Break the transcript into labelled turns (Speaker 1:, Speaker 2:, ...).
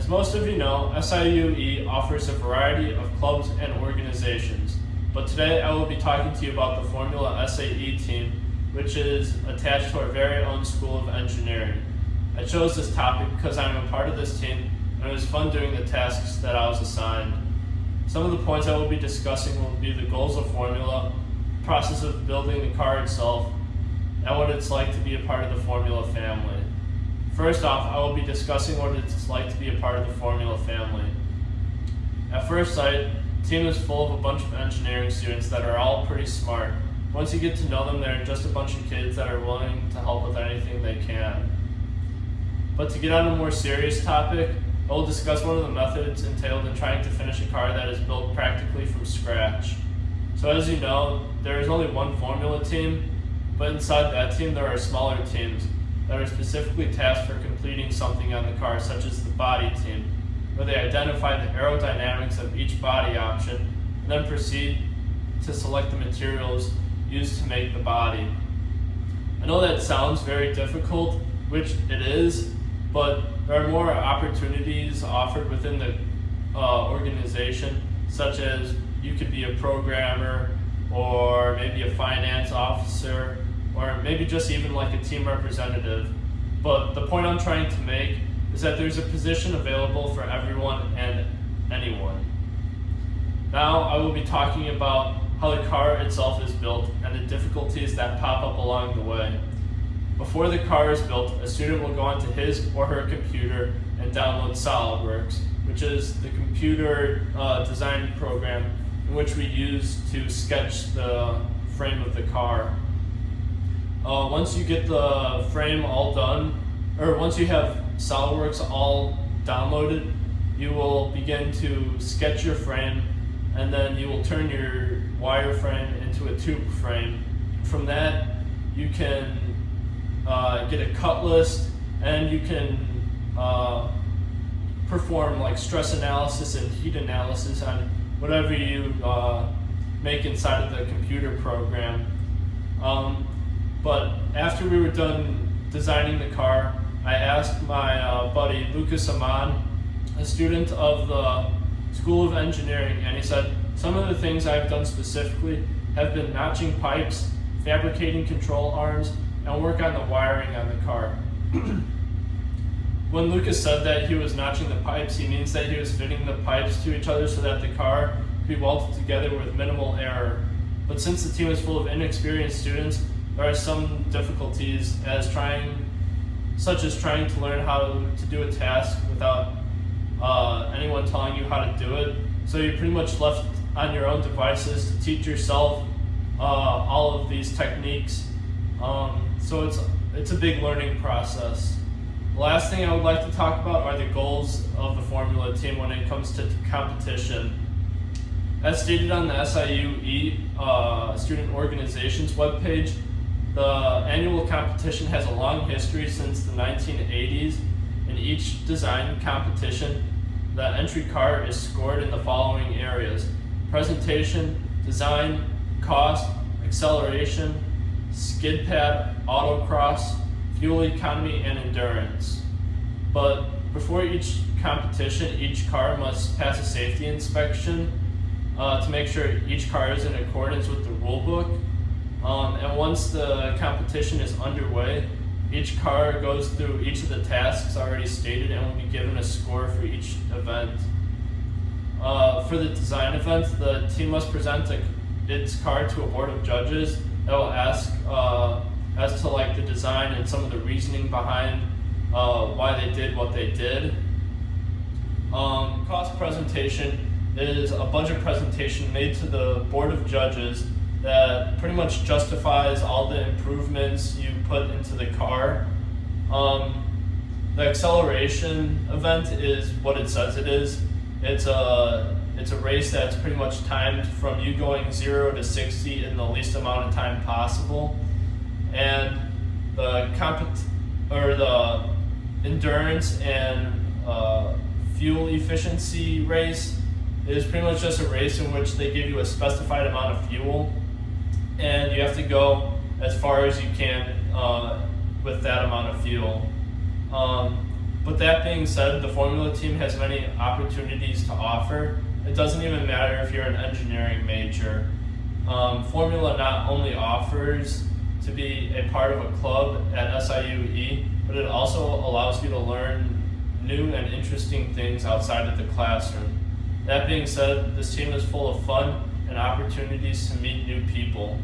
Speaker 1: As most of you know, SIUE offers a variety of clubs and organizations, but today I will be talking to you about the Formula SAE team, which is attached to our very own School of Engineering. I chose this topic because I'm a part of this team and it was fun doing the tasks that I was assigned. Some of the points I will be discussing will be the goals of Formula, the process of building the car itself, and what it's like to be a part of the Formula family. First off, I will be discussing what it's like to be a part of the Formula family. At first sight, the team is full of a bunch of engineering students that are all pretty smart. Once you get to know them, they're just a bunch of kids that are willing to help with anything they can. But to get on a more serious topic, I will discuss one of the methods entailed in trying to finish a car that is built practically from scratch. So as you know, there is only one Formula team, but inside that team there are smaller teams that are specifically tasked for completing something on the car, such as the body team, where they identify the aerodynamics of each body option and then proceed to select the materials used to make the body. I know that sounds very difficult, which it is, but there are more opportunities offered within the organization, such as you could be a programmer or maybe a finance officer, or maybe just even like a team representative. But the point I'm trying to make is that there's a position available for everyone and anyone. Now I will be talking about how the car itself is built and the difficulties that pop up along the way. Before the car is built, a student will go onto his or her computer and download SolidWorks, which is the computer design program in which we use to sketch the frame of the car. Once you get the frame all done, or once you have SolidWorks all downloaded, you will begin to sketch your frame, and then you will turn your wireframe into a tube frame. From that, you can get a cut list, and you can perform like stress analysis and heat analysis on whatever you make inside of the computer program. But after we were done designing the car, I asked my buddy Lucas Aman, a student of the School of Engineering, and he said, some of the things I've done specifically have been notching pipes, fabricating control arms, and work on the wiring on the car. When Lucas said that he was notching the pipes, he means that he was fitting the pipes to each other so that the car could be welded together with minimal error. But since the team is full of inexperienced students, there are some difficulties such as trying to learn how to do a task without anyone telling you how to do it. So you're pretty much left on your own devices to teach yourself all of these techniques. So it's a big learning process. The last thing I would like to talk about are the goals of the Formula team when it comes to competition. As stated on the SIUE student organization's webpage, the annual competition has a long history since the 1980s. In each design competition, the entry car is scored in the following areas: presentation, design, cost, acceleration, skid pad, autocross, fuel economy, and endurance. But before each competition, each car must pass a safety inspection to make sure each car is in accordance with the rule book. And once the competition is underway, each car goes through each of the tasks already stated and will be given a score for each event. For the design event, the team must present its car to a board of judges that will ask as to like the design and some of the reasoning behind why they did what they did. Cost presentation is a budget presentation made to the board of judges that pretty much justifies all the improvements you put into the car. The acceleration event is what it says it is. It's a race that's pretty much timed from you going 0 to 60 in the least amount of time possible. And the endurance and fuel efficiency race is pretty much just a race in which they give you a specified amount of fuel, and you have to go as far as you can with that amount of fuel. But that being said, the Formula team has many opportunities to offer. It doesn't even matter if you're an engineering major. Formula not only offers to be a part of a club at SIUE, but it also allows you to learn new and interesting things outside of the classroom. That being said, this team is full of fun and opportunities to meet new people.